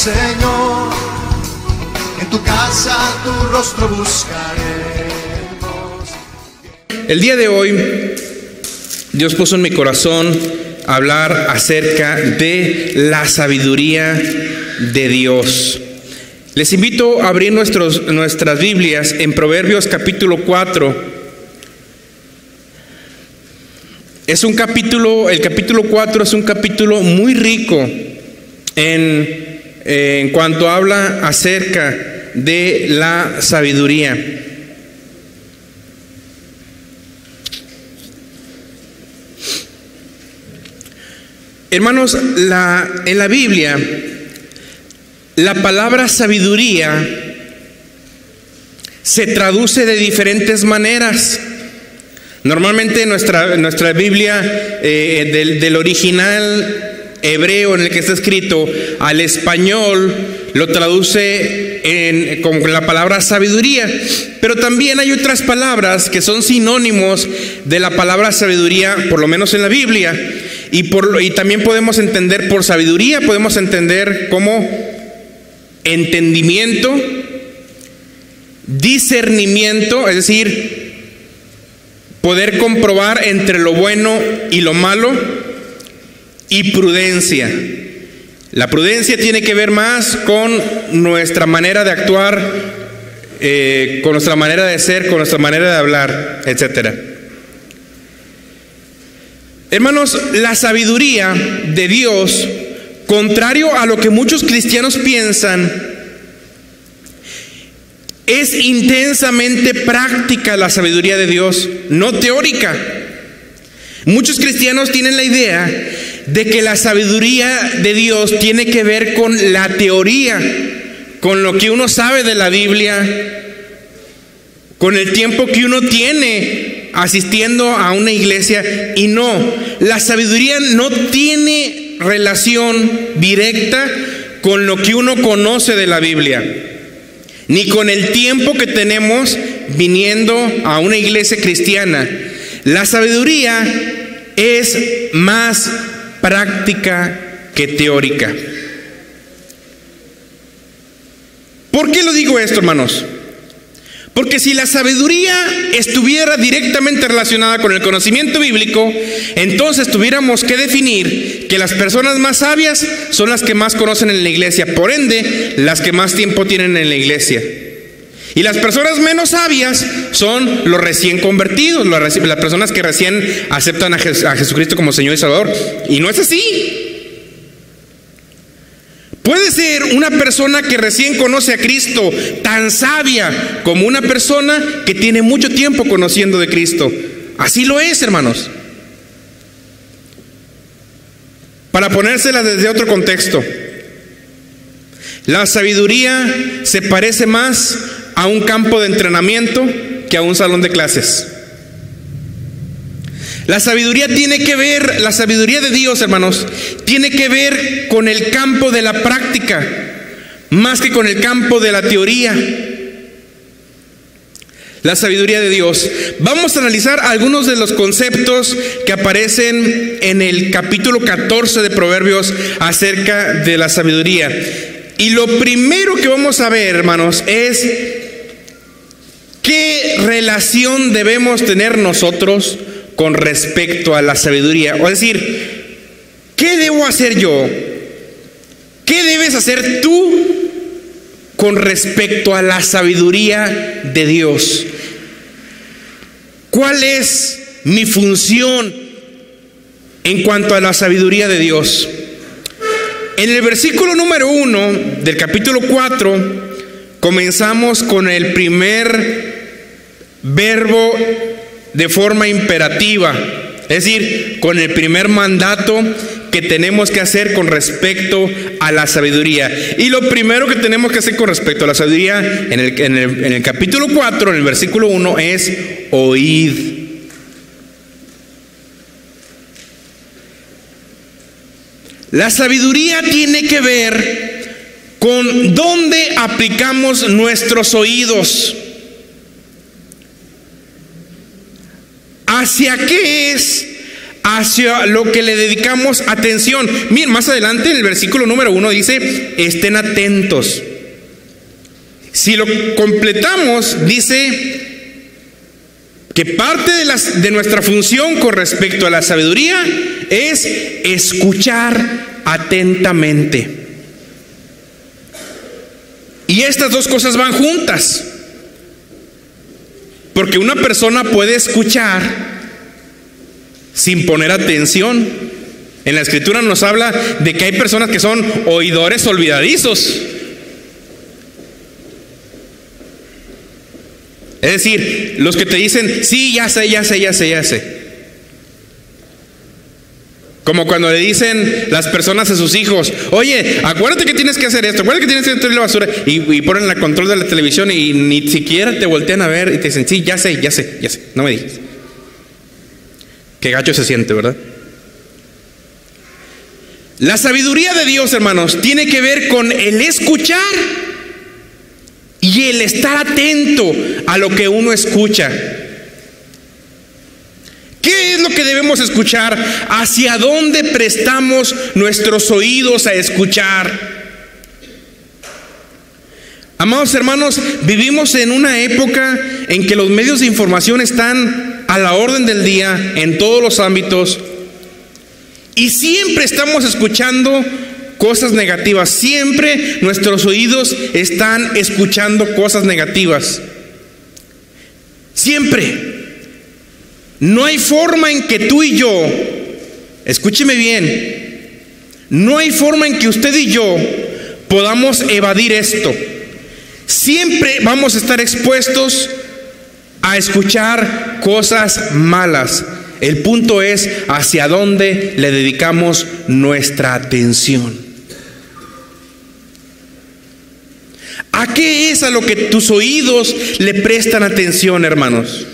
Señor, en tu casa tu rostro buscaremos. El día de hoy, Dios puso en mi corazón hablar acerca de la sabiduría de Dios. Les invito a abrir nuestras Biblias en Proverbios capítulo 4. El capítulo 4 es un capítulo muy rico en cuanto habla acerca de la sabiduría. Hermanos, en la Biblia, la palabra sabiduría se traduce de diferentes maneras. Normalmente nuestra Biblia del original hebreo en el que está escrito al español lo traduce con la palabra sabiduría, pero también hay otras palabras que son sinónimos de la palabra sabiduría, por lo menos en la Biblia, y también podemos entender por sabiduría, podemos entender como entendimiento, discernimiento, es decir, poder comprobar entre lo bueno y lo malo, y prudencia. La prudencia tiene que ver más con nuestra manera de actuar, con nuestra manera de ser, con nuestra manera de hablar, etc. Hermanos, la sabiduría de Dios, contrario a lo que muchos cristianos piensan, es intensamente práctica. La sabiduría de Dios, no teórica. Muchos cristianos tienen la idea de que la sabiduría de Dios tiene que ver con la teoría, con lo que uno sabe de la Biblia, con el tiempo que uno tiene asistiendo a una iglesia. Y no, la sabiduría no tiene relación directa con lo que uno conoce de la Biblia, ni con el tiempo que tenemos viniendo a una iglesia cristiana. La sabiduría es más práctica que teórica. ¿Por qué lo digo esto, hermanos? Porque si la sabiduría estuviera directamente relacionada con el conocimiento bíblico, entonces tuviéramos que definir que las personas más sabias son las que más conocen en la iglesia, por ende, las que más tiempo tienen en la iglesia. Y las personas menos sabias son los recién convertidos, las personas que recién aceptan a Jesucristo como Señor y Salvador. Y no es así. Puede ser una persona que recién conoce a Cristo tan sabia como una persona que tiene mucho tiempo conociendo de Cristo. Así lo es, hermanos. Para ponérsela desde otro contexto, la sabiduría se parece más a un campo de entrenamiento que a un salón de clases. La sabiduría de Dios, hermanos, tiene que ver con el campo de la práctica, más que con el campo de la teoría. La sabiduría de Dios. Vamos a analizar algunos de los conceptos que aparecen en el capítulo 14 de Proverbios acerca de la sabiduría. Y lo primero que vamos a ver, hermanos, es qué relación debemos tener nosotros con respecto a la sabiduría. O decir, ¿qué debo hacer yo? ¿Qué debes hacer tú con respecto a la sabiduría de Dios? ¿Cuál es mi función en cuanto a la sabiduría de Dios? En el versículo número 1 del capítulo 4 comenzamos con el primer verbo de forma imperativa, es decir, con el primer mandato que tenemos que hacer con respecto a la sabiduría. Y lo primero que tenemos que hacer con respecto a la sabiduría en el capítulo 4, en el versículo 1, es oíd. La sabiduría tiene que ver con dónde aplicamos nuestros oídos. ¿Hacia qué es hacia lo que le dedicamos atención. Miren, más adelante en el versículo número 1 dice, estén atentos. Si lo completamos, dice que parte de nuestra función con respecto a la sabiduría es escuchar atentamente. Y estas dos cosas van juntas, porque una persona puede escuchar sin poner atención. En la Escritura nos habla de que hay personas que son oidores olvidadizos. Es decir, los que te dicen, sí, ya sé. Como cuando le dicen las personas a sus hijos, oye, acuérdate que tienes que hacer esto, acuérdate que tienes que hacer la basura, y ponen el control de la televisión y ni siquiera te voltean a ver y te dicen, sí, ya sé, no me digas. Qué gacho se siente, ¿verdad? La sabiduría de Dios, hermanos, tiene que ver con el escuchar y el estar atento a lo que uno escucha. ¿Qué es lo que debemos escuchar? ¿Hacia dónde prestamos nuestros oídos a escuchar? Amados hermanos, vivimos en una época en que los medios de información están a la orden del día en todos los ámbitos, y siempre estamos escuchando cosas negativas. Siempre nuestros oídos están escuchando cosas negativas. Siempre. No hay forma en que tú y yo, escúcheme bien, no hay forma en que usted y yo podamos evadir esto. Siempre vamos a estar expuestos a escuchar cosas malas. El punto es hacia dónde le dedicamos nuestra atención. ¿A qué es a lo que tus oídos le prestan atención, hermanos?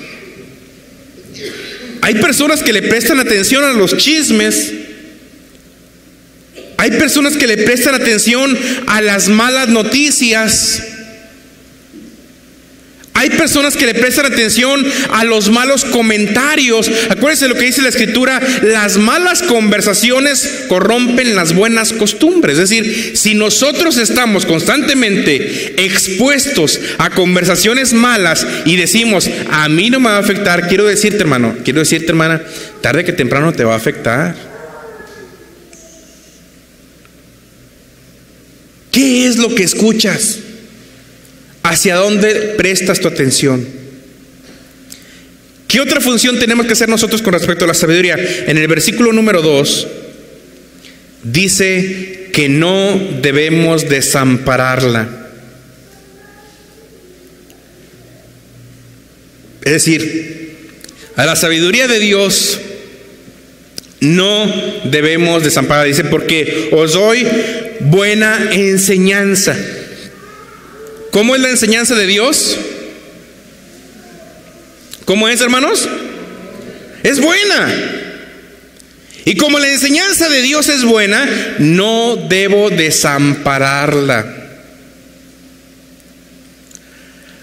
Hay personas que le prestan atención a los chismes. Hay personas que le prestan atención a las malas noticias. Hay personas que le prestan atención a los malos comentarios. Acuérdense lo que dice la Escritura: las malas conversaciones corrompen las buenas costumbres. Es decir, si nosotros estamos constantemente expuestos a conversaciones malas y decimos, a mí no me va a afectar, quiero decirte, hermano, hermana, tarde que temprano te va a afectar. ¿Qué es lo que escuchas? ¿Hacia dónde prestas tu atención? ¿Qué otra función tenemos que hacer nosotros con respecto a la sabiduría? En el versículo número 2 dice que no debemos desampararla. Es decir, a la sabiduría de Dios no debemos desampararla. Dice, porque os doy buena enseñanza. ¿Cómo es la enseñanza de Dios? ¿Cómo es, hermanos? Es buena. Y como la enseñanza de Dios es buena, no debo desampararla.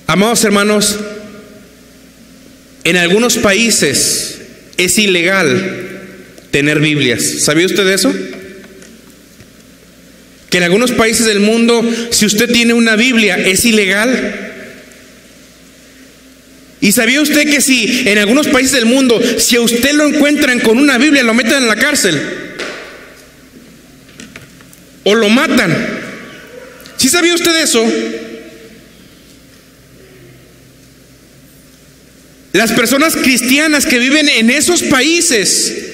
Amados hermanos, en algunos países es ilegal tener Biblias. ¿Sabía usted eso? Que en algunos países del mundo, si usted tiene una Biblia, es ilegal. ¿Y sabía usted que si en algunos países del mundo, si a usted lo encuentran con una Biblia, lo meten en la cárcel? O lo matan. ¿Sí sabía usted eso? Las personas cristianas que viven en esos países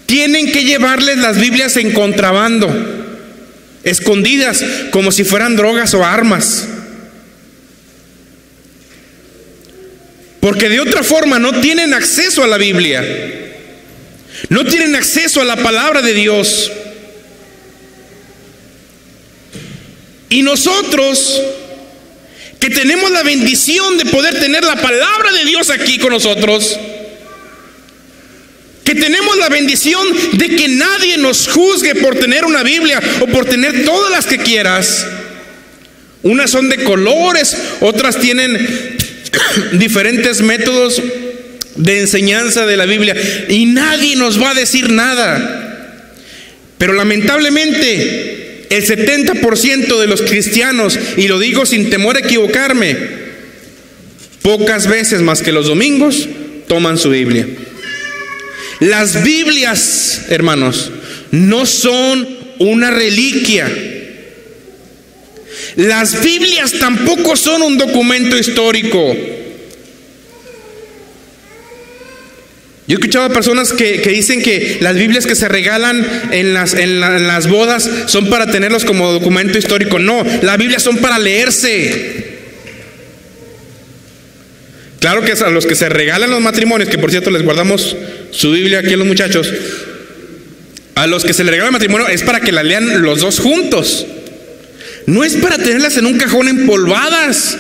tienen que llevarles las Biblias en contrabando, escondidas, como si fueran drogas o armas. Porque de otra forma no tienen acceso a la Biblia. No tienen acceso a la palabra de Dios. Y nosotros, que tenemos la bendición de poder tener la palabra de Dios aquí con nosotros, que tenemos la bendición de que nadie nos juzgue por tener una Biblia o por tener todas las que quieras. Unas son de colores, otras tienen diferentes métodos de enseñanza de la Biblia y nadie nos va a decir nada. Pero lamentablemente el 70% de los cristianos, y lo digo sin temor a equivocarme, pocas veces más que los domingos toman su Biblia. Las Biblias, hermanos, no son una reliquia. Las Biblias tampoco son un documento histórico. Yo he escuchado a personas que dicen que las Biblias que se regalan en las bodas son para tenerlos como documento histórico. No, las Biblias son para leerse. Claro que a los que se regalan los matrimonios, que por cierto les guardamos su Biblia aquí a los muchachos, a los que se les regala el matrimonio es para que la lean los dos juntos. No es para tenerlas en un cajón empolvadas.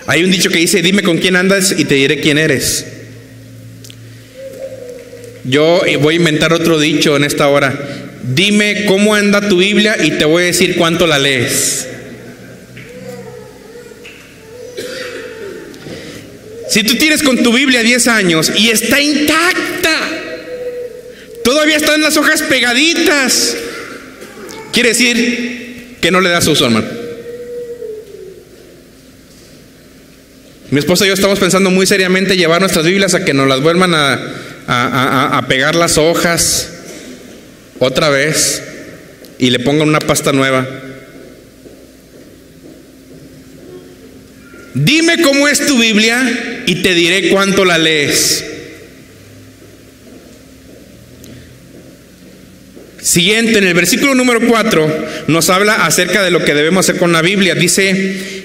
Hay un dicho que dice: dime con quién andas y te diré quién eres. Yo voy a inventar otro dicho en esta hora: dime cómo anda tu Biblia y te voy a decir cuánto la lees. Si tú tienes con tu Biblia 10 años y está intacta, todavía están las hojas pegaditas, quiere decir que no le das uso, hermano. Mi esposa y yo estamos pensando muy seriamente llevar nuestras Biblias a que nos las vuelvan a pegar las hojas otra vez y le pongan una pasta nueva. Dime cómo es tu Biblia y te diré cuánto la lees. Siguiente, en el versículo número 4 nos habla acerca de lo que debemos hacer con la Biblia. Dice: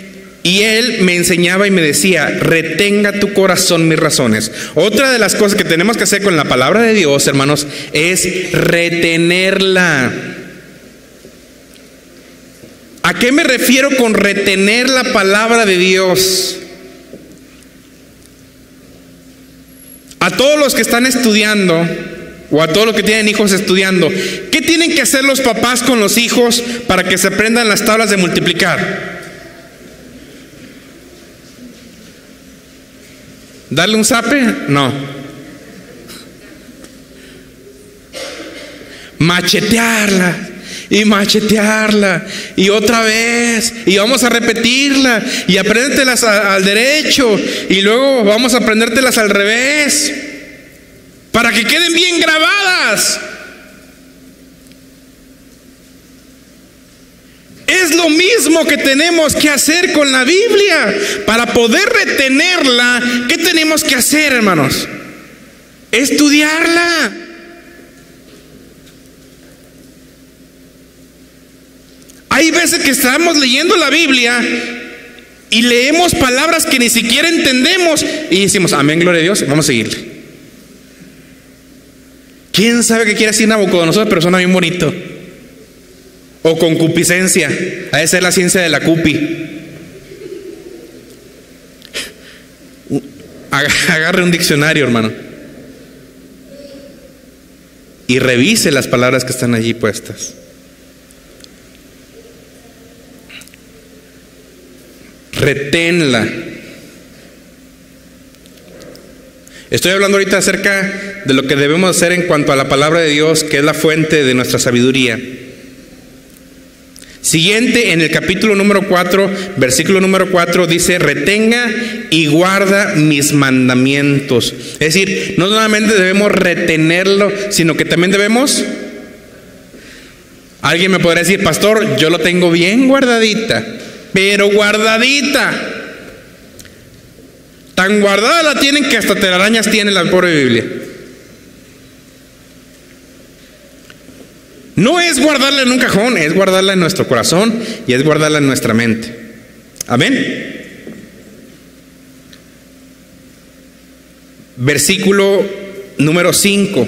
y él me enseñaba y me decía, retenga tu corazón mis razones. Otra de las cosas que tenemos que hacer con la palabra de Dios, hermanos, es retenerla. ¿A qué me refiero con retener la palabra de Dios? A todos los que están estudiando, o a todos los que tienen hijos estudiando, ¿qué tienen que hacer los papás con los hijos para que se aprendan las tablas de multiplicar? ¿Darle un zape? No. Machetearla y machetearla y otra vez y vamos a repetirla y apréndetelas al derecho y luego vamos a aprendértelas al revés para que queden bien grabadas. Es lo mismo que tenemos que hacer con la Biblia. Para poder retenerla, ¿qué tenemos que hacer, hermanos? Estudiarla. Hay veces que estamos leyendo la Biblia y leemos palabras que ni siquiera entendemos y decimos, amén, gloria a Dios, vamos a seguirle. ¿Quién sabe qué quiere decir Nabucodonosor? Pero suena bien bonito. O concupiscencia, ha de ser la ciencia de la cupi. Agarre un diccionario, hermano, y revise las palabras que están allí puestas. Reténla. Estoy hablando ahorita acerca de lo que debemos hacer en cuanto a la palabra de Dios, que es la fuente de nuestra sabiduría. Siguiente, en el capítulo número 4, versículo número 4, dice, retenga y guarda mis mandamientos. Es decir, no solamente debemos retenerlo, sino que también debemos... Alguien me podrá decir, pastor, yo lo tengo bien guardadita, pero guardadita. Tan guardada la tienen que hasta telarañas tiene la pobre Biblia. No es guardarla en un cajón, es guardarla en nuestro corazón y es guardarla en nuestra mente. Amén. Versículo número 5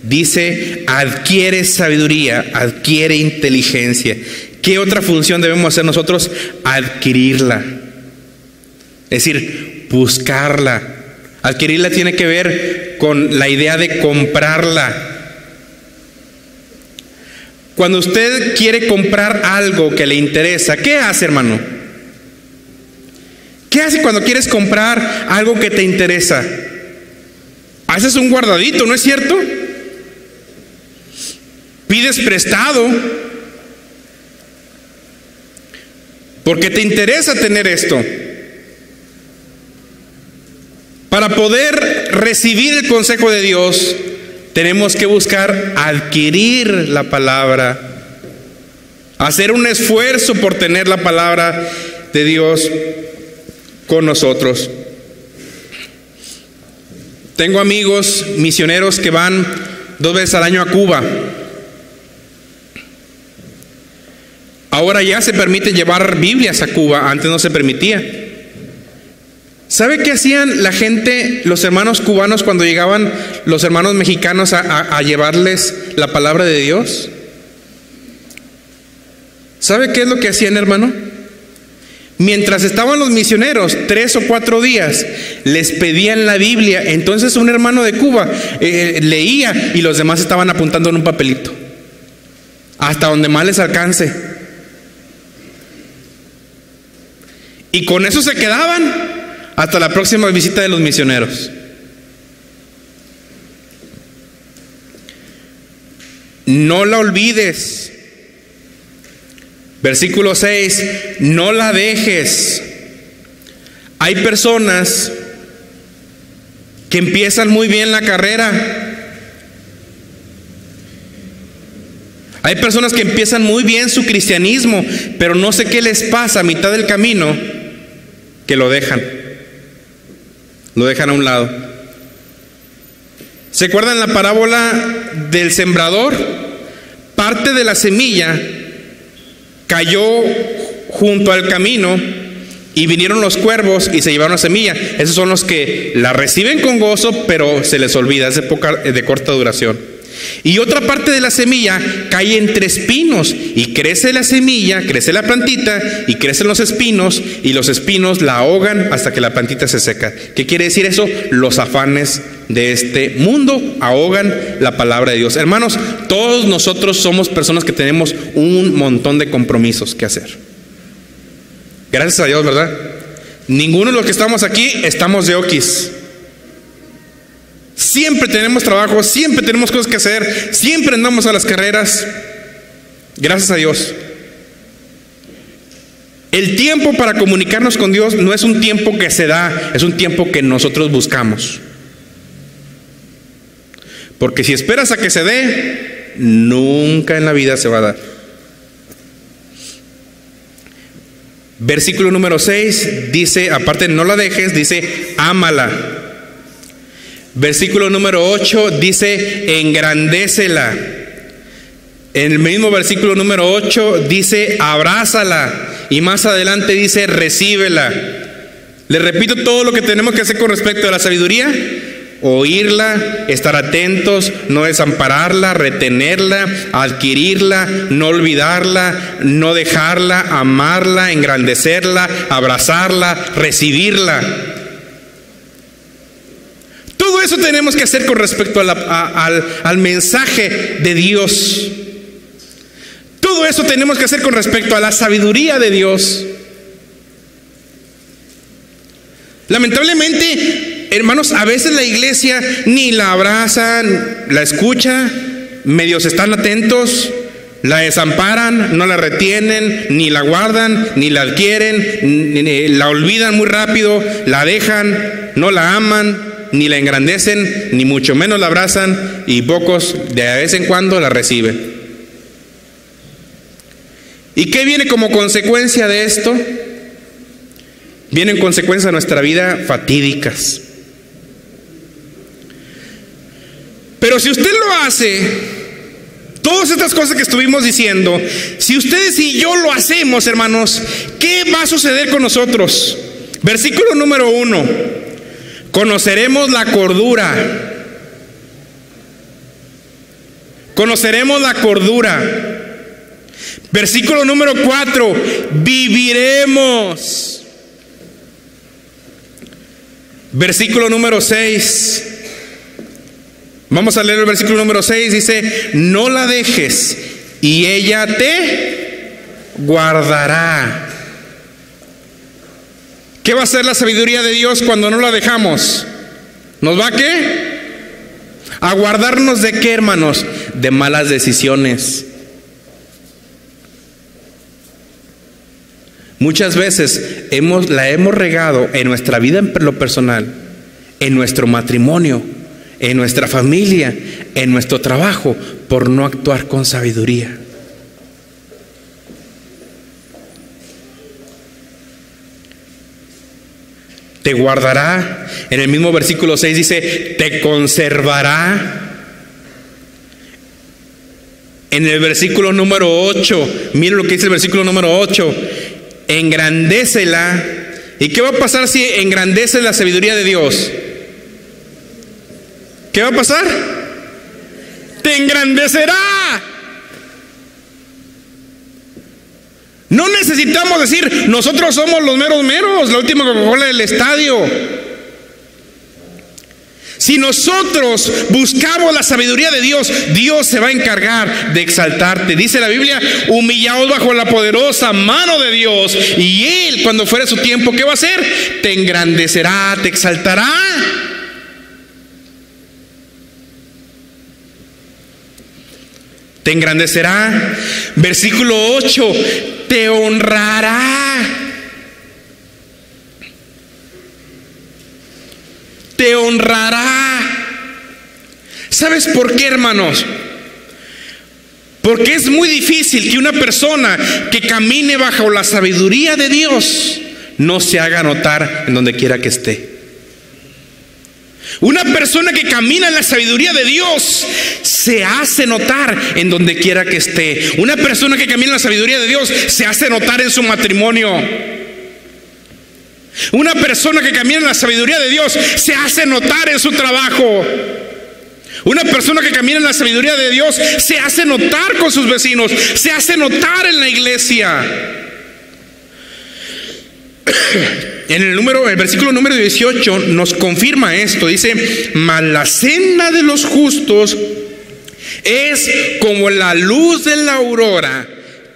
dice, adquiere sabiduría, adquiere inteligencia. ¿Qué otra función debemos hacer nosotros? Adquirirla. Es decir, buscarla. Adquirirla tiene que ver con la idea de comprarla. Cuando usted quiere comprar algo que le interesa, ¿qué hace, hermano? ¿Qué hace cuando quieres comprar algo que te interesa? Haces un guardadito, ¿no es cierto? Pides prestado porque te interesa tener esto. Para poder recibir el consejo de Dios, tenemos que buscar adquirir la palabra, hacer un esfuerzo por tener la palabra de Dios con nosotros. Tengo amigos misioneros que van 2 veces al año a Cuba. Ahora ya se permite llevar Biblias a Cuba, antes no se permitía. ¿Sabe qué hacían la gente, los hermanos cubanos, cuando llegaban los hermanos mexicanos a llevarles la palabra de Dios? ¿Sabe qué es lo que hacían, hermano? Mientras estaban los misioneros, 3 o 4 días, les pedían la Biblia. Entonces un hermano de Cuba leía y los demás estaban apuntando en un papelito, hasta donde más les alcance. Y con eso se quedaban hasta la próxima visita de los misioneros. No la olvides. Versículo 6, no la dejes. Hay personas que empiezan muy bien la carrera. Hay personas que empiezan muy bien su cristianismo, pero no sé qué les pasa a mitad del camino, que lo dejan a un lado. ¿Se acuerdan la parábola del sembrador? Parte de la semilla cayó junto al camino y vinieron los cuervos y se llevaron la semilla. Esos son los que la reciben con gozo, pero se les olvida, es de corta duración. Y otra parte de la semilla cae entre espinos y crece la semilla, crece la plantita y crecen los espinos, y los espinos la ahogan hasta que la plantita se seca. ¿Qué quiere decir eso? Los afanes de este mundo ahogan la palabra de Dios. Hermanos, todos nosotros somos personas que tenemos un montón de compromisos que hacer. Gracias a Dios, ¿verdad? Ninguno de los que estamos aquí estamos de oquis. Siempre tenemos trabajo, siempre tenemos cosas que hacer, siempre andamos a las carreras. Gracias a Dios. El tiempo para comunicarnos con Dios no es un tiempo que se da, es un tiempo que nosotros buscamos. Porque si esperas a que se dé, nunca en la vida se va a dar. Versículo número 6 dice, aparte no la dejes, dice, ámala. Versículo número 8 dice, engrandécela. En el mismo versículo número 8 dice, abrázala. Y más adelante dice, recíbela. Le repito todo lo que tenemos que hacer con respecto a la sabiduría: oírla, estar atentos, no desampararla, retenerla, adquirirla, no olvidarla, no dejarla, amarla, engrandecerla, abrazarla, recibirla. Todo eso tenemos que hacer con respecto al mensaje de Dios. Todo eso tenemos que hacer con respecto a la sabiduría de Dios. Lamentablemente, hermanos, a veces la iglesia ni la abraza, la escucha, medios están atentos, la desamparan, no la retienen, ni la guardan, ni la adquieren, la olvidan muy rápido, la dejan, no la aman, ni la engrandecen, ni mucho menos la abrazan, y pocos de vez en cuando la reciben. ¿Y qué viene como consecuencia de esto? Vienen consecuencias a nuestra vida fatídicas. Pero si usted lo hace, todas estas cosas que estuvimos diciendo, si ustedes y yo lo hacemos, hermanos, ¿qué va a suceder con nosotros? Versículo número 1. Conoceremos la cordura. Conoceremos la cordura. Versículo número 4. Viviremos. Versículo número 6. Vamos a leer el versículo número 6. Dice, no la dejes y ella te guardará. ¿Qué va a hacer la sabiduría de Dios cuando no la dejamos? ¿Nos va a qué? ¿A guardarnos de qué, hermanos? De malas decisiones. Muchas veces la hemos regado en nuestra vida en lo personal, en nuestro matrimonio, en nuestra familia, en nuestro trabajo, por no actuar con sabiduría. Te guardará. En el mismo versículo 6 dice, te conservará. En el versículo número 8, miren lo que dice el versículo número 8, engrandécela. ¿Y qué va a pasar si engrandece la sabiduría de Dios? ¿Qué va a pasar? Te engrandecerá. No necesitamos decir, nosotros somos los meros meros, la última Coca-Cola del estadio. Si nosotros buscamos la sabiduría de Dios, Dios se va a encargar de exaltarte. Dice la Biblia, humillaos bajo la poderosa mano de Dios, y Él, cuando fuere su tiempo, ¿qué va a hacer? Te engrandecerá, te exaltará. Te engrandecerá. Versículo 8, te honrará. Te honrará. ¿Sabes por qué, hermanos? Porque es muy difícil que una persona que camine bajo la sabiduría de Dios no se haga notar en donde quiera que esté. Una persona que camina en la sabiduría de Dios se hace notar en donde quiera que esté. Una persona que camina en la sabiduría de Dios se hace notar en su matrimonio. Una persona que camina en la sabiduría de Dios se hace notar en su trabajo. Una persona que camina en la sabiduría de Dios se hace notar con sus vecinos, se hace notar en la iglesia. En el versículo número 18 nos confirma esto. Dice, mas la senda de los justos es como la luz de la aurora,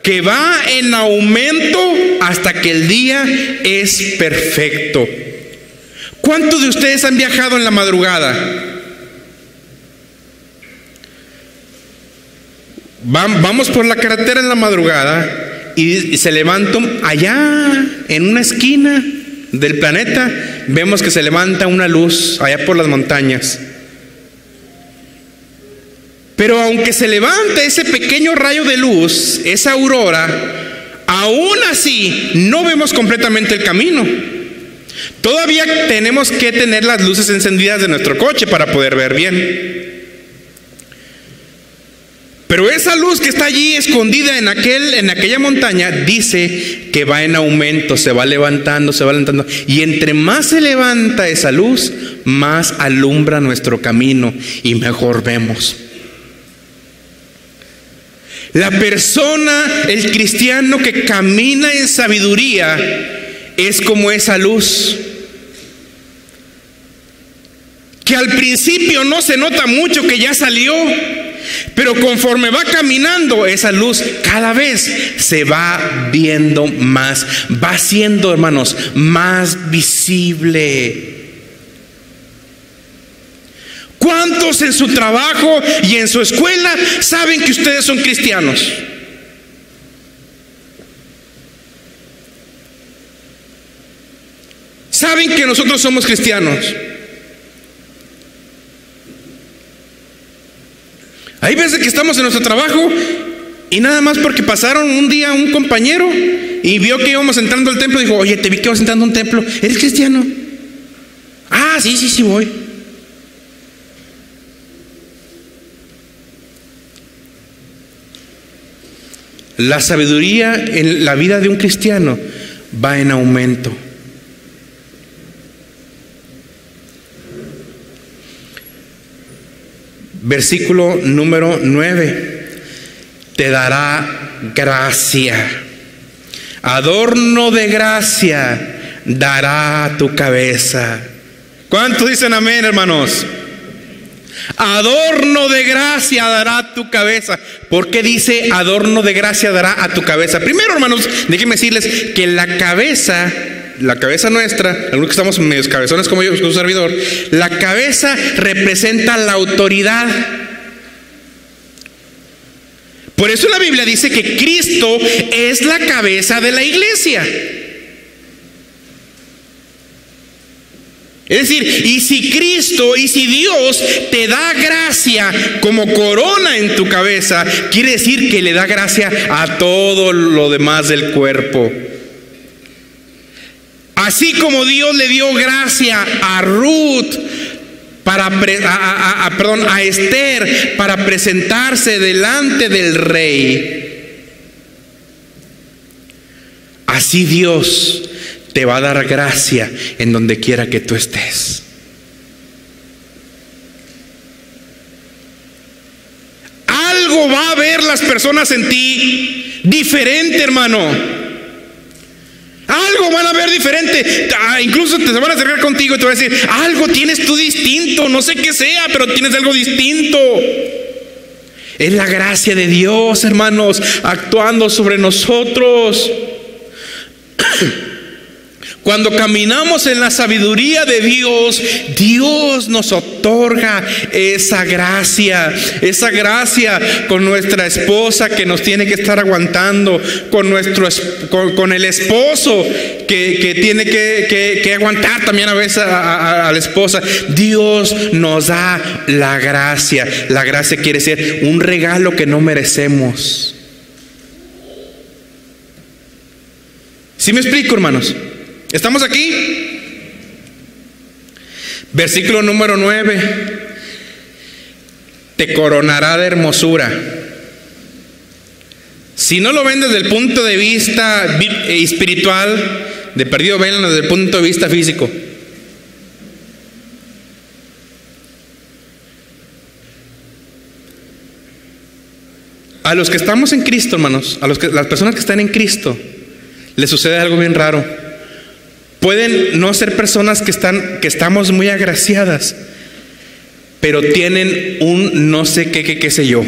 que va en aumento hasta que el día es perfecto. ¿Cuántos de ustedes han viajado en la madrugada? Vamos por la carretera en la madrugada y se levanta allá en una esquina del planeta, vemos que se levanta una luz allá por las montañas. Pero aunque se levante ese pequeño rayo de luz, esa aurora, aún así no vemos completamente el camino. Todavía tenemos que tener las luces encendidas de nuestro coche para poder ver bien. Pero esa luz que está allí escondida en aquella montaña, dice que va en aumento, se va levantando, se va levantando. Y entre más se levanta esa luz, más alumbra nuestro camino y mejor vemos. La persona, el cristiano que camina en sabiduría, es como esa luz, que al principio no se nota mucho que ya salió, pero conforme va caminando, esa luz cada vez se va viendo más, va siendo, hermanos, más visible. ¿Cuántos en su trabajo y en su escuela saben que ustedes son cristianos? ¿Saben que nosotros somos cristianos? Hay veces que estamos en nuestro trabajo y nada más porque pasaron un día un compañero y vio que íbamos entrando al templo, dijo, oye, te vi que vas entrando a un templo, ¿eres cristiano? Ah, sí voy. La sabiduría en la vida de un cristiano va en aumento. Versículo número 9. Te dará gracia. Adorno de gracia dará a tu cabeza. ¿Cuántos dicen amén, hermanos? adorno de gracia dará tu cabeza. ¿Por qué dice adorno de gracia dará a tu cabeza? Primero, hermanos, déjenme decirles que la cabeza nuestra, algunos que estamos medios cabezones como yo, su servidor, la cabeza representa la autoridad. Por eso la Biblia dice que Cristo es la cabeza de la iglesia. Es decir, y si Cristo y si Dios te da gracia como corona en tu cabeza, quiere decir que le da gracia a todo lo demás del cuerpo. Así como Dios le dio gracia a Ruth, a Esther para presentarse delante del rey, así Dios te va a dar gracia en donde quiera que tú estés. Algo va a ver las personas en ti diferente, hermano. Algo van a ver diferente. Incluso se van a acercar contigo y te van a decir, algo tienes tú distinto, no sé qué sea, pero tienes algo distinto. Es la gracia de Dios, hermanos, actuando sobre nosotros. Cuando caminamos en la sabiduría de Dios, Dios nos otorga esa gracia con nuestra esposa que nos tiene que estar aguantando, con el esposo que tiene que aguantar también a veces a la esposa. Dios nos da la gracia. La gracia quiere ser un regalo que no merecemos. ¿Sí me explico, hermanos? ¿Estamos aquí? Versículo número 9. Te coronará de hermosura. Si no lo ven desde el punto de vista espiritual, de perdido venlo desde el punto de vista físico. A los que estamos en Cristo, hermanos, las personas que están en Cristo, les sucede algo bien raro. Pueden no ser personas que estamos muy agraciadas, pero tienen un no sé qué sé yo.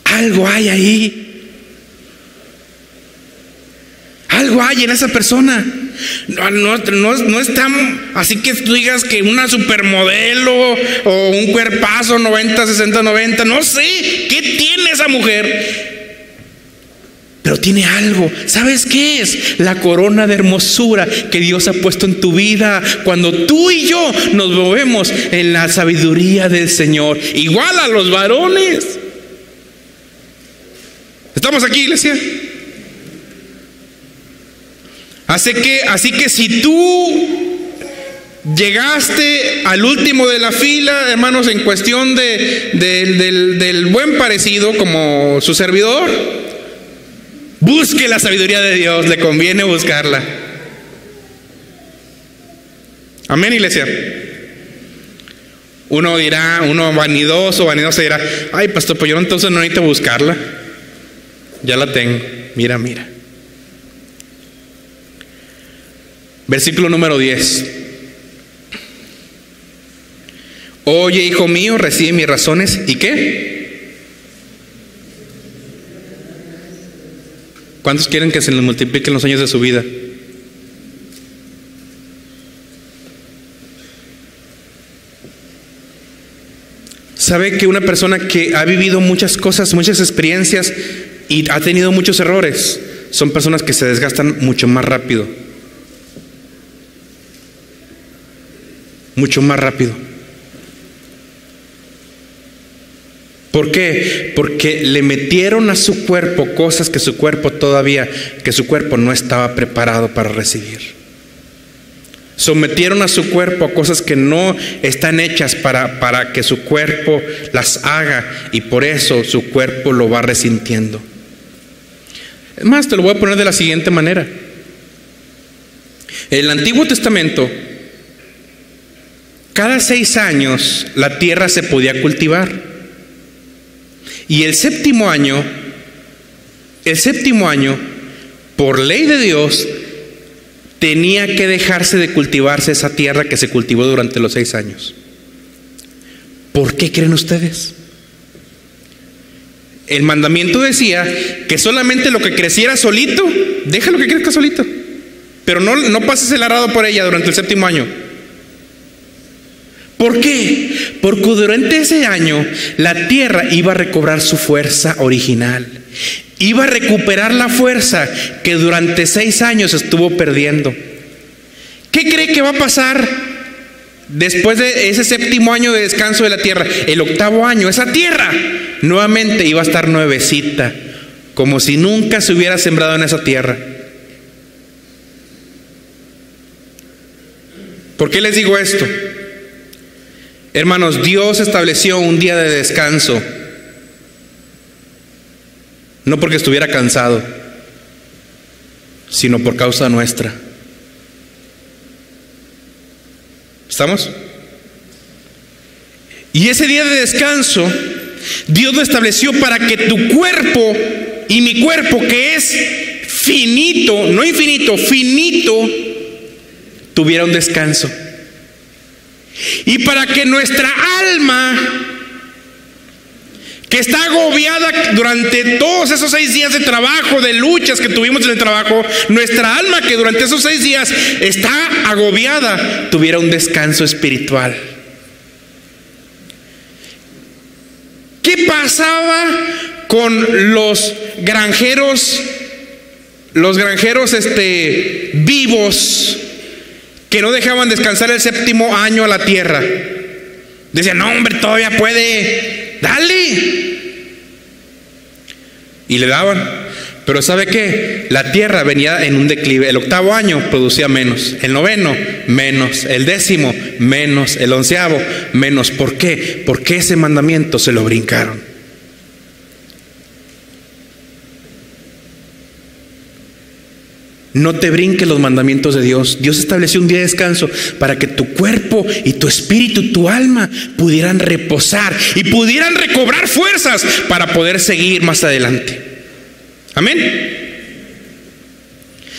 Algo hay ahí. Algo hay en esa persona. No es tan así que tú digas que una supermodelo o un cuerpazo 90, 60, 90. No sé qué tiene esa mujer. Pero tiene algo. ¿Sabes qué es? La corona de hermosura que Dios ha puesto en tu vida cuando tú y yo nos movemos en la sabiduría del Señor. Igual a los varones. ¿Estamos aquí, iglesia? Así que si tú llegaste al último de la fila, hermanos, en cuestión del buen parecido como su servidor, busque la sabiduría de Dios, le conviene buscarla. Amén, iglesia. Uno vanidosa dirá, ay, pastor, pues yo entonces no necesito buscarla. Ya la tengo. Mira. Versículo número 10. Oye, hijo mío, recibe mis razones. ¿Y qué? ¿Cuántos quieren que se les multipliquen los años de su vida? ¿Sabe que una persona que ha vivido muchas cosas, muchas experiencias y ha tenido muchos errores, son personas que se desgastan mucho más rápido? Mucho más rápido. ¿Por qué? Porque le metieron a su cuerpo cosas que su cuerpo no estaba preparado para recibir. Sometieron a su cuerpo a cosas que no están hechas para que su cuerpo las haga, y por eso su cuerpo lo va resintiendo. Es más, te lo voy a poner de la siguiente manera. En el Antiguo Testamento, cada 6 años la tierra se podía cultivar. Y el séptimo año, por ley de Dios, tenía que dejarse de cultivarse esa tierra que se cultivó durante los 6 años. ¿Por qué creen ustedes? El mandamiento decía que solamente lo que creciera solito, déjalo que crezca solito, pero no pases el arado por ella durante el 7º año. ¿Por qué? Porque durante ese año la tierra iba a recobrar su fuerza original. Iba a recuperar la fuerza que durante 6 años estuvo perdiendo. ¿Qué cree que va a pasar después de ese 7º año de descanso de la tierra? El 8º año, esa tierra nuevamente iba a estar nuevecita, como si nunca se hubiera sembrado en esa tierra. ¿Por qué les digo esto? Hermanos, Dios estableció un día de descanso, no porque estuviera cansado, sino por causa nuestra. ¿Estamos? Y ese día de descanso, Dios lo estableció para que tu cuerpo y mi cuerpo, que es finito, no infinito, finito, tuviera un descanso. Y para que nuestra alma, que está agobiada durante todos esos 6 días de trabajo, de luchas que tuvimos en el trabajo, nuestra alma que durante esos 6 días está agobiada, tuviera un descanso espiritual. ¿Qué pasaba con los granjeros vivos que no dejaban descansar el 7º año a la tierra? Decían, no hombre, todavía puede, dale. Y le daban. Pero ¿sabe qué? La tierra venía en un declive. El 8º año producía menos, el 9º menos, el 10º menos, el 11º menos. ¿Por qué? Porque ese mandamiento se lo brincaron. No te brinques los mandamientos de Dios. Dios estableció un día de descanso para que tu cuerpo y tu espíritu, tu alma pudieran reposar y pudieran recobrar fuerzas para poder seguir más adelante. Amén.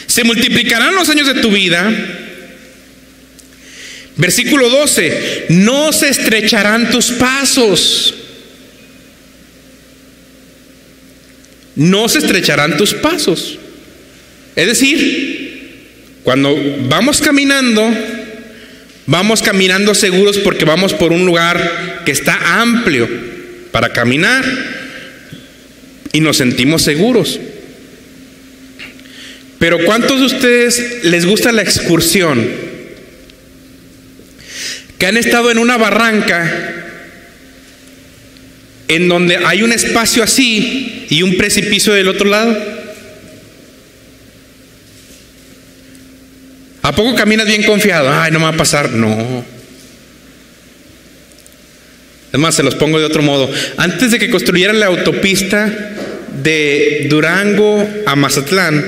Se multiplicarán los años de tu vida. Versículo 12. No se estrecharán tus pasos. No se estrecharán tus pasos. Es decir, cuando vamos caminando seguros porque vamos por un lugar que está amplio para caminar y nos sentimos seguros. Pero ¿cuántos de ustedes les gusta la excursión? Que han estado en una barranca en donde hay un espacio así y un precipicio del otro lado. ¿A poco caminas bien confiado? Ay, no me va a pasar. No. Es más, se los pongo de otro modo. Antes de que construyeran la autopista de Durango a Mazatlán,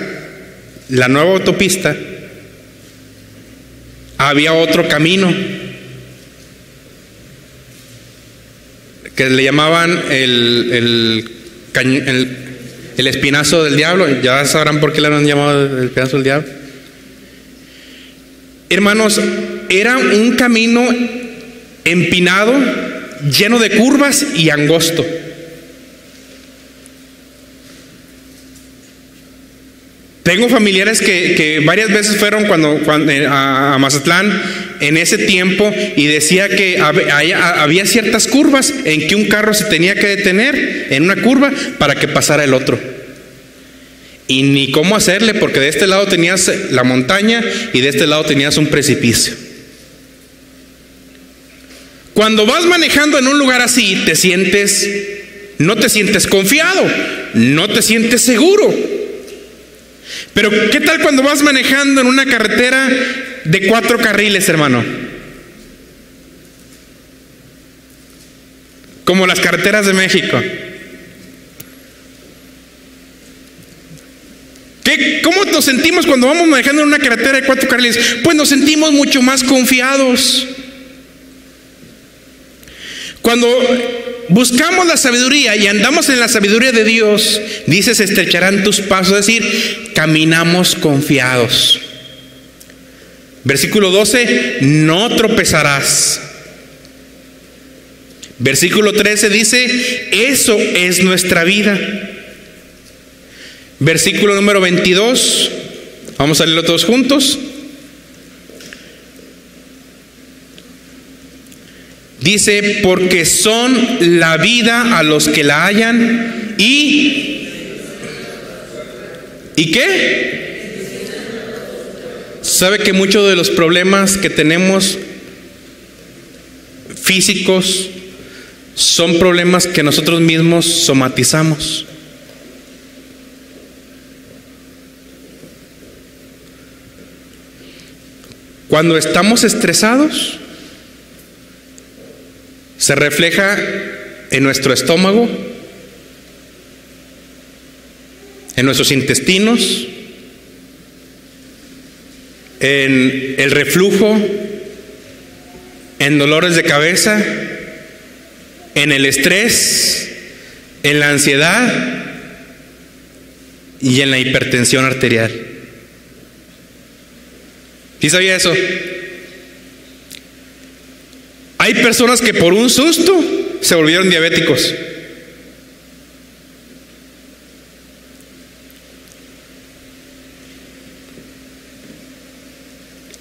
la nueva autopista, había otro camino que le llamaban el espinazo del diablo. Ya sabrán por qué le han llamado el espinazo del diablo. Hermanos, era un camino empinado, lleno de curvas y angosto. Tengo familiares que varias veces fueron cuando a Mazatlán en ese tiempo y decía que había ciertas curvas en que un carro se tenía que detener en una curva para que pasara el otro. Y ni cómo hacerle, porque de este lado tenías la montaña y de este lado tenías un precipicio. Cuando vas manejando en un lugar así, no te sientes confiado, no te sientes seguro. Pero ¿qué tal cuando vas manejando en una carretera de 4 carriles, hermano? Como las carreteras de México. ¿Cómo nos sentimos cuando vamos manejando en una carretera de 4 carriles? Pues nos sentimos mucho más confiados. Cuando buscamos la sabiduría y andamos en la sabiduría de Dios, dice, se estrecharán tus pasos, es decir, caminamos confiados. Versículo 12, no tropezarás. Versículo 13 dice, eso es nuestra vida. Versículo número 22, vamos a leerlo todos juntos. Dice, porque son la vida a los que la hallan ¿y qué? ¿Sabe que muchos de los problemas que tenemos físicos son problemas que nosotros mismos somatizamos? Cuando estamos estresados, se refleja en nuestro estómago, en nuestros intestinos, en el reflujo, en dolores de cabeza, en el estrés, en la ansiedad y en la hipertensión arterial. ¿Sí sabía eso? Hay personas que por un susto se volvieron diabéticos.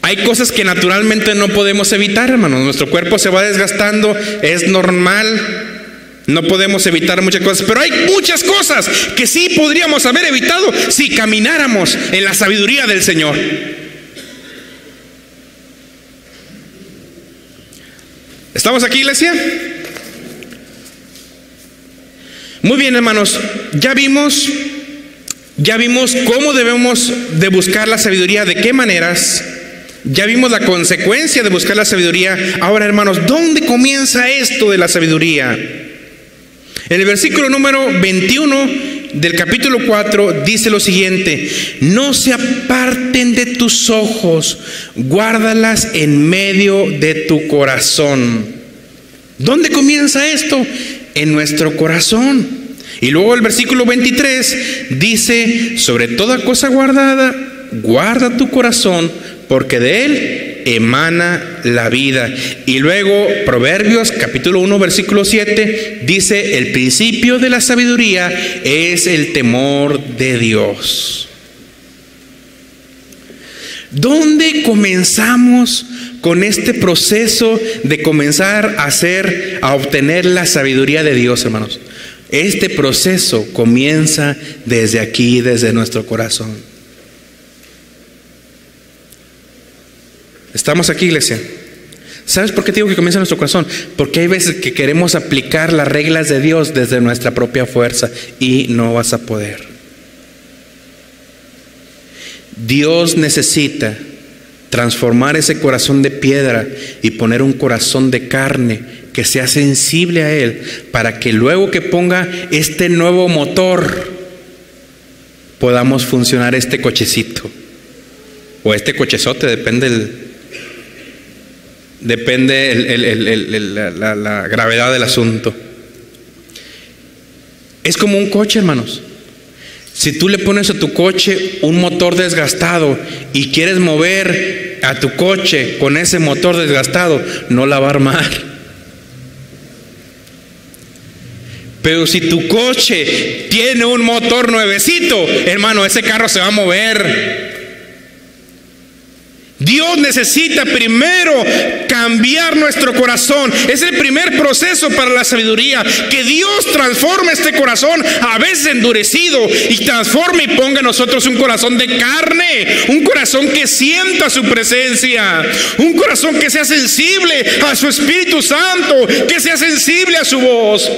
Hay cosas que naturalmente no podemos evitar, hermanos. Nuestro cuerpo se va desgastando, es normal. No podemos evitar muchas cosas, pero hay muchas cosas que sí podríamos haber evitado si camináramos en la sabiduría del Señor. ¿Estamos aquí, iglesia? Muy bien, hermanos, ya vimos cómo debemos de buscar la sabiduría, de qué maneras. Ya vimos la consecuencia de buscar la sabiduría. Ahora, hermanos, ¿dónde comienza esto de la sabiduría? En el versículo número 21 del capítulo 4 dice lo siguiente: no se aparten de tus ojos, guárdalas en medio de tu corazón. ¿Dónde comienza esto? En nuestro corazón. Y luego el versículo 23 dice: sobre toda cosa guardada, guarda tu corazón, porque de él emana la vida. Y luego Proverbios capítulo 1 versículo 7 dice: el principio de la sabiduría es el temor de Dios. ¿Dónde comenzamos con este proceso de comenzar a obtener la sabiduría de Dios, hermanos? Este proceso comienza desde aquí, desde nuestro corazón. ¿Estamos aquí, iglesia? ¿Sabes por qué te digo que comienza en nuestro corazón? Porque hay veces que queremos aplicar las reglas de Dios desde nuestra propia fuerza y no vas a poder. Dios necesita transformar ese corazón de piedra y poner un corazón de carne que sea sensible a Él, para que luego que ponga este nuevo motor podamos funcionar este cochecito o este cochezote, depende la gravedad del asunto. Es como un coche, hermanos. Si tú le pones a tu coche un motor desgastado y quieres mover a tu coche con ese motor desgastado, no la va a armar. Pero si tu coche tiene un motor nuevecito, hermano, ese carro se va a mover. Dios necesita primero cambiar nuestro corazón. Es el primer proceso para la sabiduría, que Dios transforme este corazón a veces endurecido y transforme y ponga en nosotros un corazón de carne, un corazón que sienta su presencia, un corazón que sea sensible a su Espíritu Santo, que sea sensible a su voz.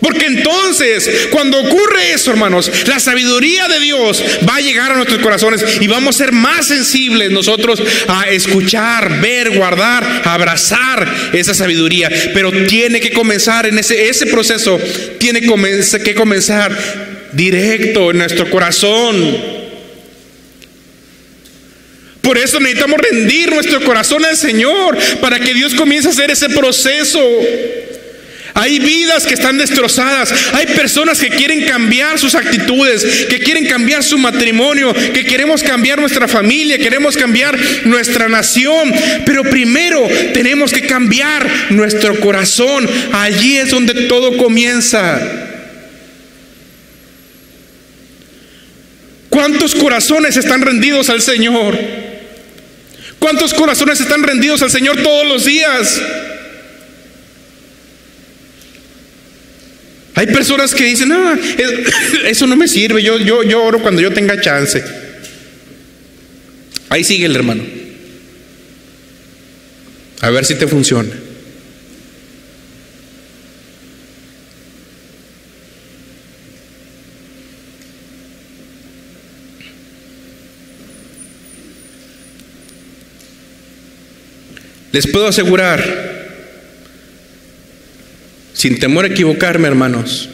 Porque entonces, cuando ocurre eso, hermanos, la sabiduría de Dios va a llegar a nuestros corazones y vamos a ser más sensibles nosotros a escuchar, ver, guardar, abrazar esa sabiduría. Pero tiene que comenzar en ese proceso, tiene que comenzar directo en nuestro corazón. Por eso necesitamos rendir nuestro corazón al Señor, para que Dios comience a hacer ese proceso. Hay vidas que están destrozadas. Hay personas que quieren cambiar sus actitudes, que quieren cambiar su matrimonio, que queremos cambiar nuestra familia, queremos cambiar nuestra nación. Pero primero tenemos que cambiar nuestro corazón. Allí es donde todo comienza. ¿Cuántos corazones están rendidos al Señor? ¿Cuántos corazones están rendidos al Señor todos los días? Hay personas que dicen, no, eso no me sirve, yo oro cuando yo tenga chance. Ahí sigue el hermano. A ver si te funciona. Les puedo asegurar, sin temor a equivocarme, hermanos,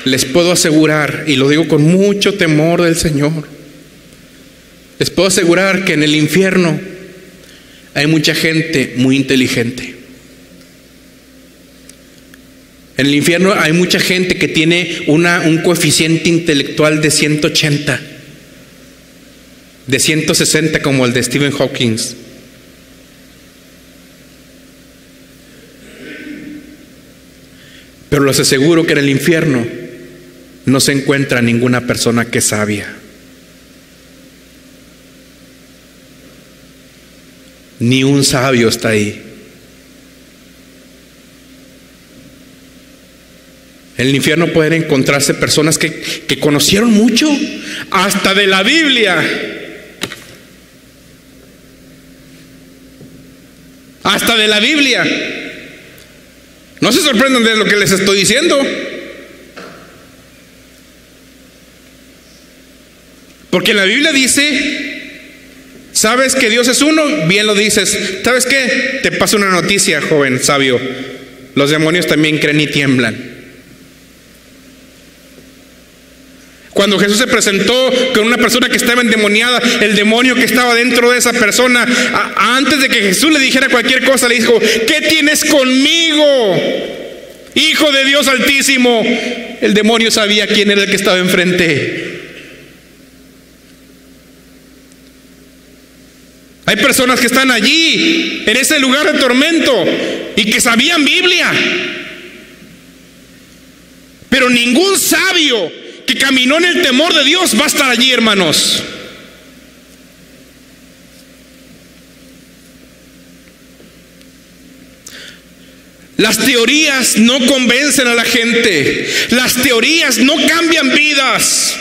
les puedo asegurar, y lo digo con mucho temor del Señor, les puedo asegurar que en el infierno hay mucha gente muy inteligente. En el infierno hay mucha gente que tiene un coeficiente intelectual de 180, de 160 como el de Stephen Hawking. Pero les aseguro que en el infierno no se encuentra ninguna persona que es sabia. Ni un sabio está ahí. En el infierno pueden encontrarse personas que conocieron mucho, hasta de la Biblia. Hasta de la Biblia. No se sorprendan de lo que les estoy diciendo. Porque en la Biblia dice, ¿sabes que Dios es uno? Bien lo dices. ¿Sabes qué? Te paso una noticia, joven sabio. Los demonios también creen y tiemblan. Cuando Jesús se presentó con una persona que estaba endemoniada, el demonio que estaba dentro de esa persona, antes de que Jesús le dijera cualquier cosa, le dijo, ¿qué tienes conmigo, Hijo de Dios Altísimo? El demonio sabía quién era el que estaba enfrente. Hay personas que están allí, en ese lugar de tormento, y que sabían Biblia. Pero ningún sabio que caminó en el temor de Dios va a estar allí, hermanos. Las teorías no convencen a la gente. Las teorías no cambian vidas.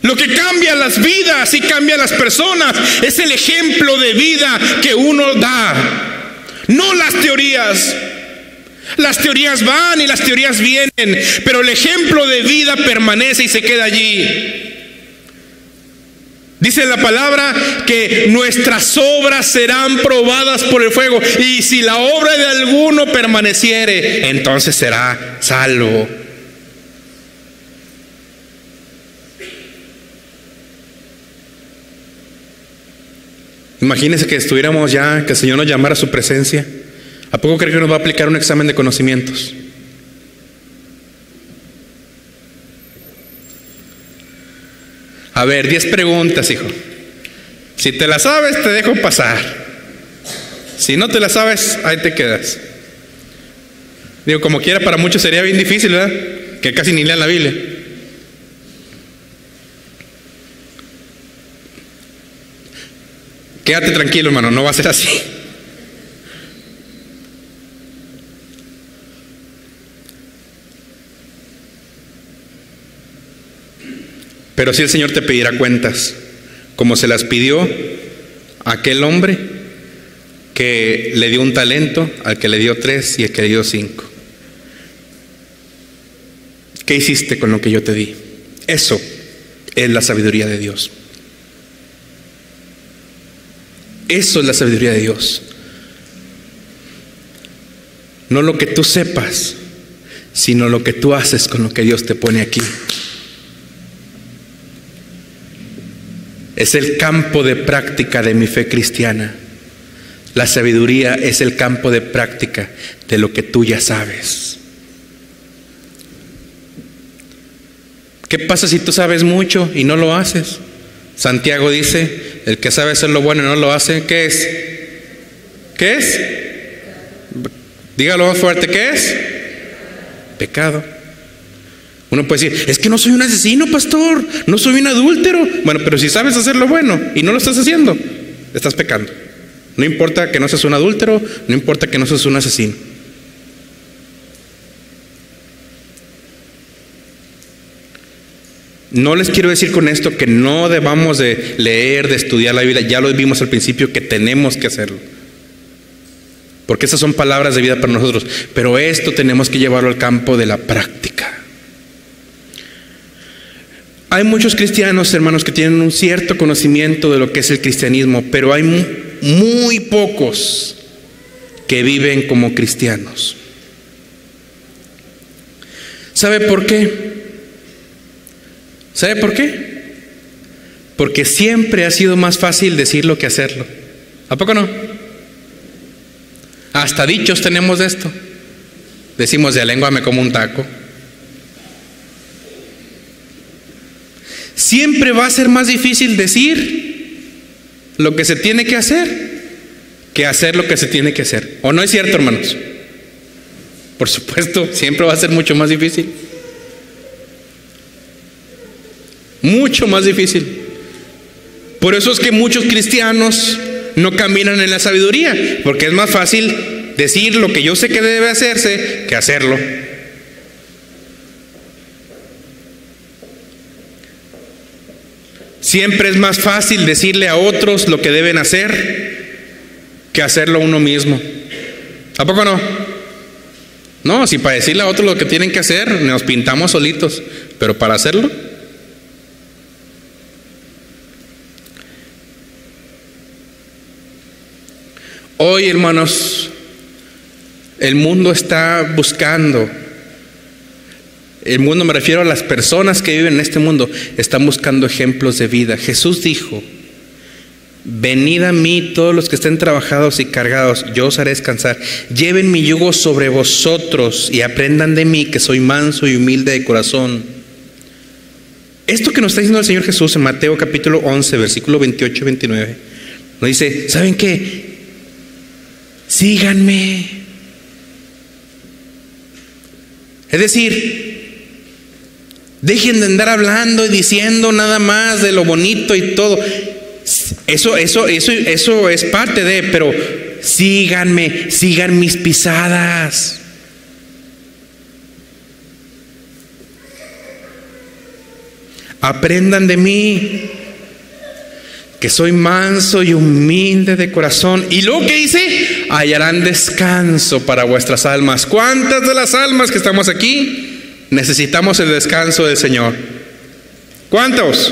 Lo que cambia las vidas y cambia las personas es el ejemplo de vida que uno da, no las teorías. Las teorías van y las teorías vienen, pero el ejemplo de vida permanece y se queda allí. Dice la palabra que nuestras obras serán probadas por el fuego, y si la obra de alguno permaneciere, entonces será salvo. Imagínense que estuviéramos ya, que el Señor nos llamara a su presencia. ¿A poco cree que nos va a aplicar un examen de conocimientos? A ver, 10 preguntas, hijo. Si te las sabes, te dejo pasar. Si no te las sabes, ahí te quedas. Digo, como quiera, para muchos sería bien difícil, ¿verdad? Que casi ni lean la Biblia. Quédate tranquilo, hermano, no va a ser así. Pero sí el Señor te pedirá cuentas, como se las pidió a aquel hombre que le dio un talento, al que le dio 3 y al que le dio 5. ¿Qué hiciste con lo que yo te di? Eso es la sabiduría de Dios. Eso es la sabiduría de Dios. No lo que tú sepas, sino lo que tú haces con lo que Dios te pone aquí. Es el campo de práctica de mi fe cristiana. La sabiduría es el campo de práctica de lo que tú ya sabes. ¿Qué pasa si tú sabes mucho y no lo haces? Santiago dice, el que sabe hacer lo bueno y no lo hace, ¿qué es? ¿Qué es? Dígalo más fuerte, ¿qué es? Pecado. Uno puede decir, es que no soy un asesino, pastor, no soy un adúltero. Bueno, pero si sabes hacer lo bueno y no lo estás haciendo, estás pecando. No importa que no seas un adúltero, no importa que no seas un asesino. No les quiero decir con esto que no debamos de leer, de estudiar la Biblia. Ya lo vimos al principio que tenemos que hacerlo, porque esas son palabras de vida para nosotros. Pero esto tenemos que llevarlo al campo de la práctica. Hay muchos cristianos, hermanos, que tienen un cierto conocimiento de lo que es el cristianismo, pero hay muy pocos que viven como cristianos. ¿Sabe por qué? ¿Sabe por qué? Porque siempre ha sido más fácil decirlo que hacerlo. ¿A poco no? Hasta dichos tenemos de esto. Decimos, de lengua me como un taco. Siempre va a ser más difícil decir lo que se tiene que hacer que hacer lo que se tiene que hacer. ¿O no es cierto, hermanos? Por supuesto, siempre va a ser mucho más difícil. Mucho más difícil. Por eso es que muchos cristianos no caminan en la sabiduría, porque es más fácil decir lo que yo sé que debe hacerse que hacerlo. Siempre es más fácil decirle a otros lo que deben hacer que hacerlo uno mismo. ¿A poco no? No, si para decirle a otros lo que tienen que hacer, nos pintamos solitos, pero para hacerlo. Hoy, hermanos, el mundo está buscando, el mundo, me refiero a las personas que viven en este mundo, están buscando ejemplos de vida. Jesús dijo, venid a mí todos los que estén trabajados y cargados, yo os haré descansar. Lleven mi yugo sobre vosotros y aprendan de mí, que soy manso y humilde de corazón. Esto que nos está diciendo el Señor Jesús en Mateo capítulo 11, versículo 28 y 29, nos dice, ¿saben qué? Síganme. Es decir, dejen de andar hablando y diciendo nada más de lo bonito y todo. Eso es parte de, pero síganme, sigan mis pisadas. Aprendan de mí, que soy manso y humilde de corazón. Y luego, ¿qué dice? Hallarán descanso para vuestras almas. ¿Cuántas de las almas que estamos aquí necesitamos el descanso del Señor? ¿Cuántos?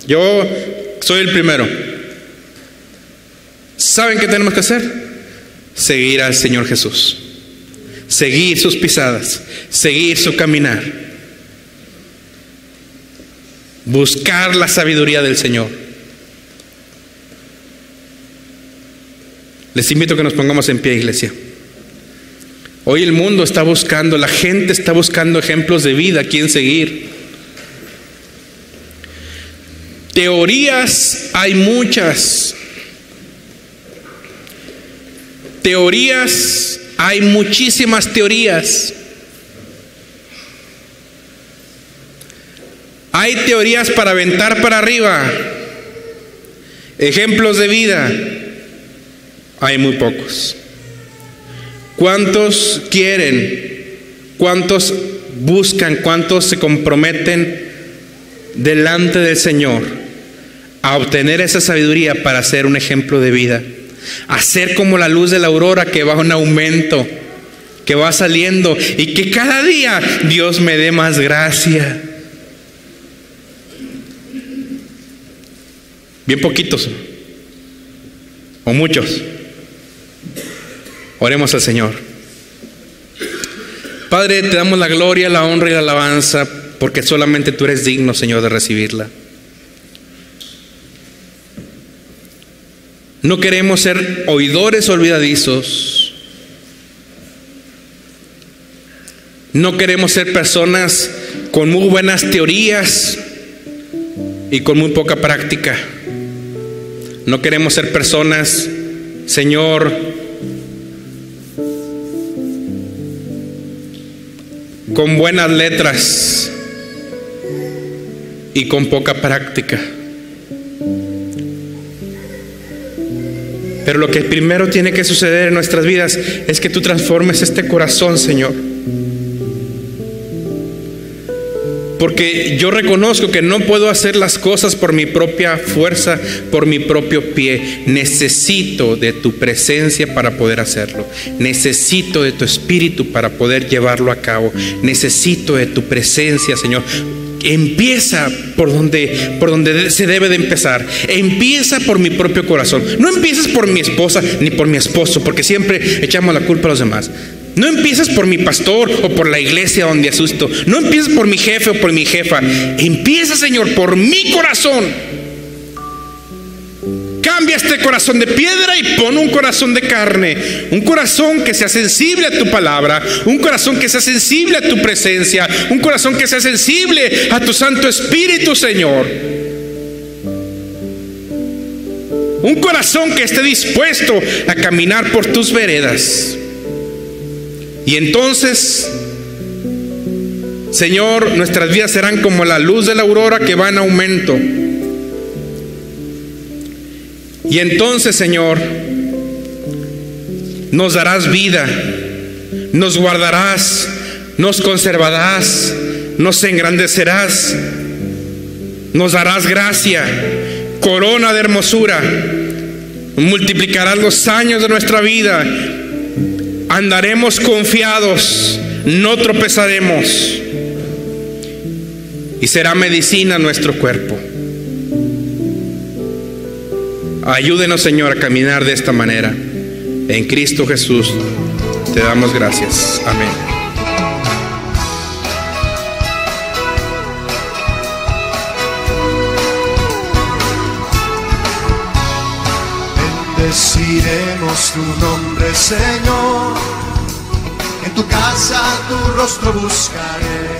Yo soy el primero. ¿Saben qué tenemos que hacer? Seguir al Señor Jesús, seguir sus pisadas, seguir su caminar, buscar la sabiduría del Señor. Les invito a que nos pongamos en pie, iglesia. Hoy el mundo está buscando, la gente está buscando ejemplos de vida a quien seguir. Teorías hay muchas. Teorías, hay muchísimas teorías. Hay teorías para aventar para arriba. Ejemplos de vida, hay muy pocos. ¿Cuántos quieren? ¿Cuántos buscan? ¿Cuántos se comprometen delante del Señor a obtener esa sabiduría para ser un ejemplo de vida? A ser como la luz de la aurora que va en aumento, que va saliendo y que cada día Dios me dé más gracia. Bien poquitos o muchos. Oremos al Señor. Padre, te damos la gloria, la honra y la alabanza, porque solamente tú eres digno, Señor, de recibirla. No queremos ser oidores olvidadizos. No queremos ser personas con muy buenas teorías y con muy poca práctica. No queremos ser personas, Señor, con buenas letras y con poca práctica. Pero lo que primero tiene que suceder en nuestras vidas es que tú transformes este corazón, Señor. Porque yo reconozco que no puedo hacer las cosas por mi propia fuerza, por mi propio pie. Necesito de tu presencia para poder hacerlo. Necesito de tu espíritu para poder llevarlo a cabo. Necesito de tu presencia, Señor. Empieza por donde se debe de empezar. Empieza por mi propio corazón. No empieces por mi esposa ni por mi esposo, porque siempre echamos la culpa a los demás. No empieces por mi pastor o por la iglesia donde asusto. No empieces por mi jefe o por mi jefa. Empieza, Señor, por mi corazón. Cambia este corazón de piedra y pon un corazón de carne. Un corazón que sea sensible a tu palabra. Un corazón que sea sensible a tu presencia. Un corazón que sea sensible a tu Santo Espíritu, Señor. Un corazón que esté dispuesto a caminar por tus veredas. Y entonces, Señor, nuestras vidas serán como la luz de la aurora que va en aumento. Y entonces, Señor, nos darás vida, nos guardarás, nos conservarás, nos engrandecerás, nos darás gracia, corona de hermosura, multiplicarás los años de nuestra vida. Andaremos confiados, no tropezaremos, y será medicina nuestro cuerpo. Ayúdenos, Señor, a caminar de esta manera. En Cristo Jesús te damos gracias. Amén. Bendeciremos tu nombre, Señor. En tu casa tu rostro buscaré.